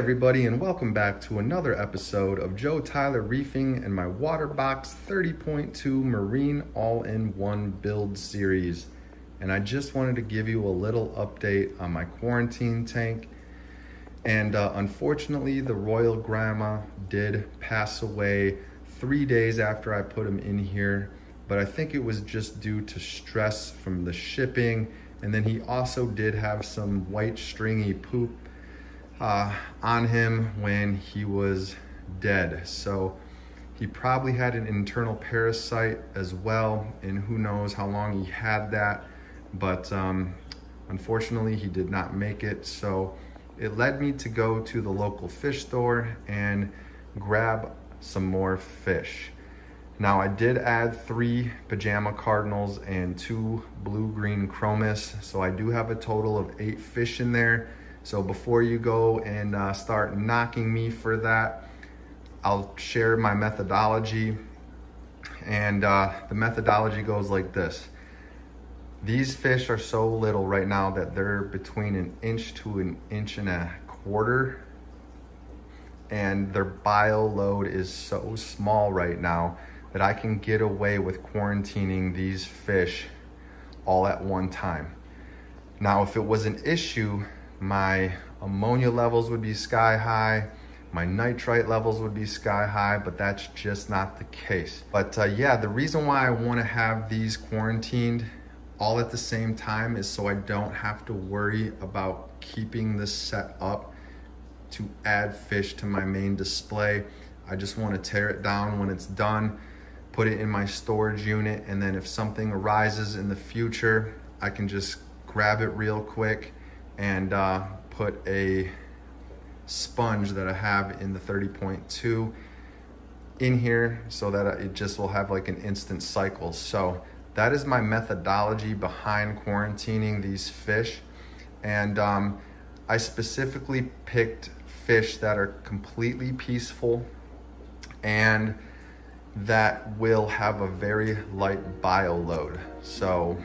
everybody, and welcome back to another episode of Joe Tyler Reefing and my Waterbox 30.2 Marine All-in-One build series. And I just wanted to give you a little update on my quarantine tank. And unfortunately, the Royal Grandma did pass away 3 days after I put him in here, but I think it was just due to stress from the shipping. And then he also did have some white stringy poop on him when he was dead. So he probably had an internal parasite as well, and who knows how long he had that. But unfortunately, he did not make it. So it led me to go to the local fish store and grab some more fish. Now, I did add 3 pajama cardinals and 2 blue-green chromis, so I do have a total of 8 fish in there. So before you go and start knocking me for that, I'll share my methodology. And the methodology goes like this. These fish are so little right now that they're between 1 inch to 1.25 inches. And their bio load is so small right now that I can get away with quarantining these fish all at one time. Now, if it was an issue, my ammonia levels would be sky high, my nitrite levels would be sky high, but that's just not the case. But yeah, the reason why I want to have these quarantined all at the same time is so I don't have to worry about keeping this set up to add fish to my main display. I just want to tear it down when it's done, put it in my storage unit, and then if something arises in the future, I can just grab it real quick and put a sponge that I have in the 30.2 in here so that it just will have like an instant cycle. So that is my methodology behind quarantining these fish. And I specifically picked fish that are completely peaceful and that will have a very light bio load. So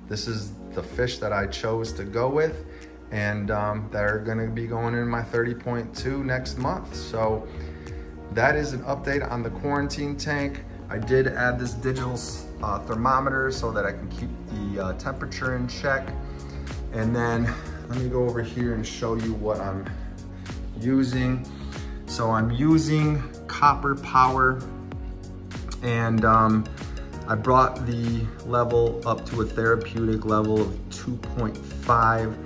this is the fish that I chose to go with, and they're gonna be going in my 30.2 next month. So that is an update on the quarantine tank. I did add this digital thermometer so that I can keep the temperature in check. And then let me go over here and show you what I'm using. So I'm using copper power, and I brought the level up to a therapeutic level of 2.5.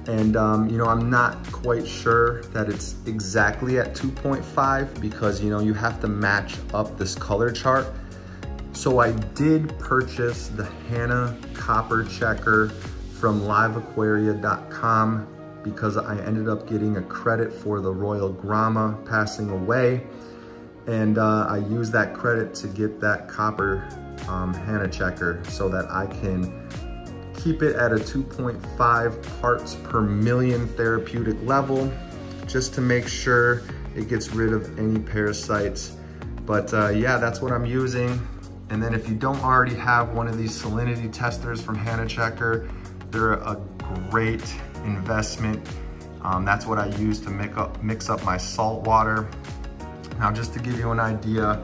And you know, I'm not quite sure that it's exactly at 2.5 because, you know, you have to match up this color chart. So I did purchase the Hannah copper checker from liveaquaria.com because I ended up getting a credit for the Royal Grandma passing away. And I used that credit to get that copper Hannah checker so that I can keep it at a 2.5 parts per million therapeutic level, just to make sure it gets rid of any parasites. But yeah, that's what I'm using. And then if you don't already have one of these salinity testers from Hannah Checker, they're a great investment. That's what I use to mix up my salt water. Now, just to give you an idea,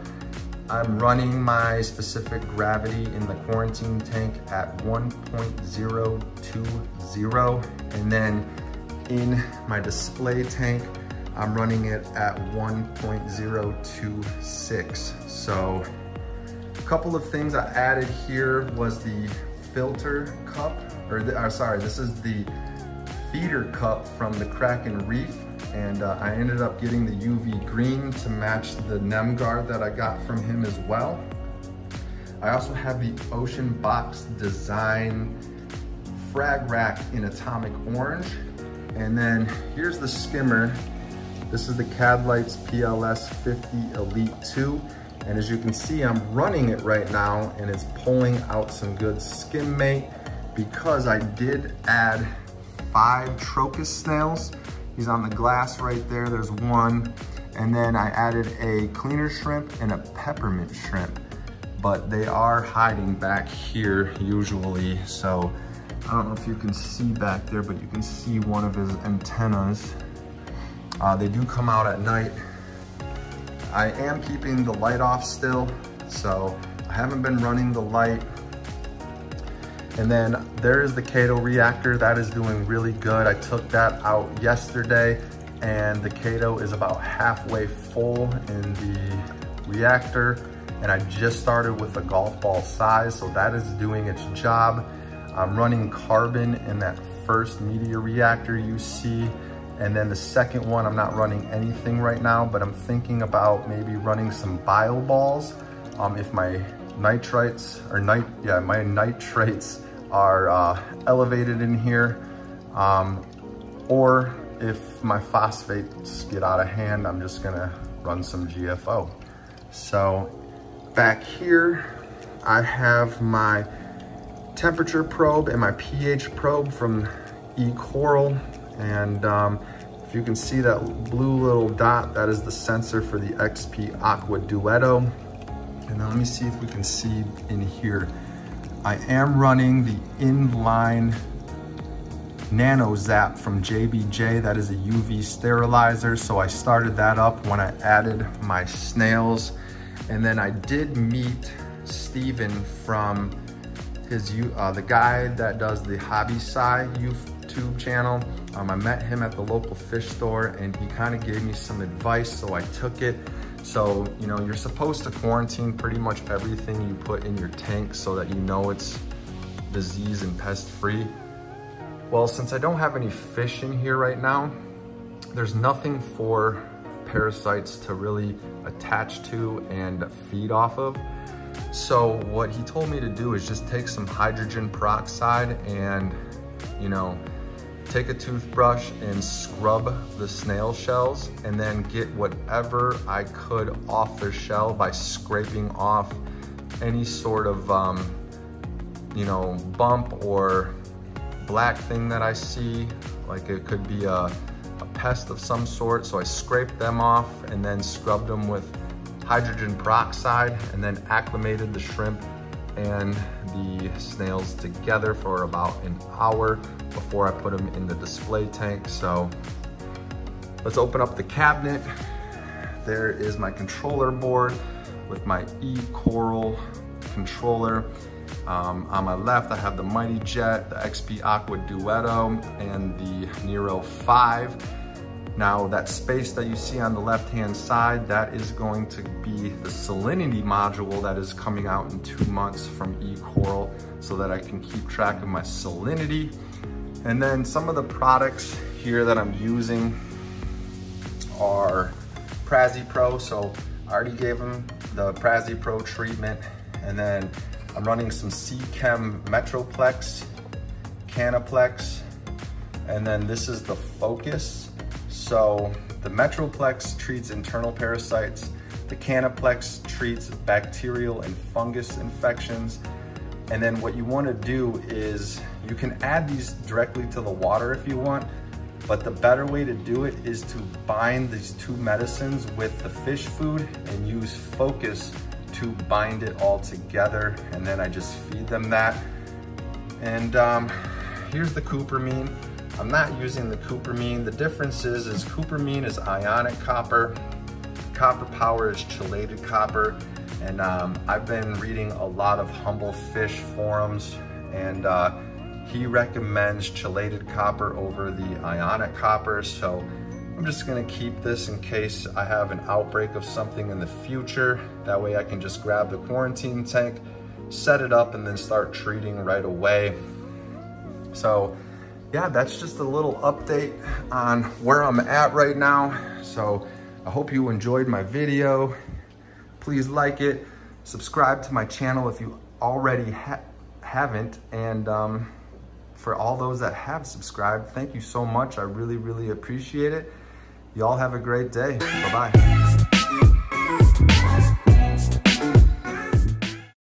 I'm running my specific gravity in the quarantine tank at 1.020, and then in my display tank, I'm running it at 1.026. So a couple of things I added here was the filter cup, sorry, this is the feeder cup from the Kraken Reef. And I ended up getting the UV green to match the Nem guard that I got from him as well. I also have the Ocean Box Design frag rack in atomic orange. And then here's the skimmer. This is the Cadlights PLS 50 Elite 2. And as you can see, I'm running it right now and it's pulling out some good skim mate because I did add 5 Trocus snails. He's on the glass right there, there's one. And then I added a cleaner shrimp and a peppermint shrimp, but they are hiding back here usually. So I don't know if you can see back there, but you can see one of his antennas. They do come out at night. I am keeping the light off still, so I haven't been running the light. And then there is the Cato reactor. That is doing really good. I took that out yesterday, and the Cato is about halfway full in the reactor. And I just started with a golf ball size, so that is doing its job. I'm running carbon in that first media reactor you see. And then the second one, I'm not running anything right now, but I'm thinking about maybe running some bio balls if my nitrates are elevated in here, or if my phosphates get out of hand, I'm just gonna run some GFO. So back here, I have my temperature probe and my pH probe from eCoral. And if you can see that blue little dot, that is the sensor for the XP Aqua Duetto. And then let me see if we can see in here. I am running the inline Nano Zap from JBJ. That is a UV sterilizer. So I started that up when I added my snails. And then I did meet Steven from the guy that does the Hobby Sci YouTube channel. I met him at the local fish store, and he kind of gave me some advice, so I took it. So, you know, you're supposed to quarantine pretty much everything you put in your tank so that you know it's disease and pest free. Well, since I don't have any fish in here right now, there's nothing for parasites to really attach to and feed off of. So what he told me to do is just take some hydrogen peroxide and, you know, take a toothbrush and scrub the snail shells, and then get whatever I could off their shell by scraping off any sort of, you know, bump or black thing that I see. Like it could be a pest of some sort. So I scraped them off and then scrubbed them with hydrogen peroxide, and then acclimated the shrimp and the snails together for about an hour before I put them in the display tank. So let's open up the cabinet. There is my controller board with my eCoral controller. On my left, I have the Mighty Jet, the XP Aqua Duetto, and the Nero 5. Now that space that you see on the left-hand side, that is going to be the salinity module that is coming out in 2 months from eCoral, so that I can keep track of my salinity. And then some of the products here that I'm using are PraziPro. So I already gave them the PraziPro treatment. And then I'm running some C-Chem Metroplex, Canaplex, and then this is the Focus. So the Metroplex treats internal parasites, the Canaplex treats bacterial and fungus infections. And then what you want to do is you can add these directly to the water if you want, but the better way to do it is to bind these two medicines with the fish food and use Focus to bind it all together. And then I just feed them that. And here's the cupramine. I'm not using the cupramine. The difference is cupramine is ionic copper. Copper Power is chelated copper. And I've been reading a lot of Humble Fish forums, and he recommends chelated copper over the ionic copper. So I'm just gonna keep this in case I have an outbreak of something in the future. That way I can just grab the quarantine tank, set it up, and then start treating right away. So yeah, that's just a little update on where I'm at right now. So I hope you enjoyed my video. Please like it, subscribe to my channel if you already haven't. And for all those that have subscribed, thank you so much. I really, really appreciate it. Y'all have a great day. Bye-bye.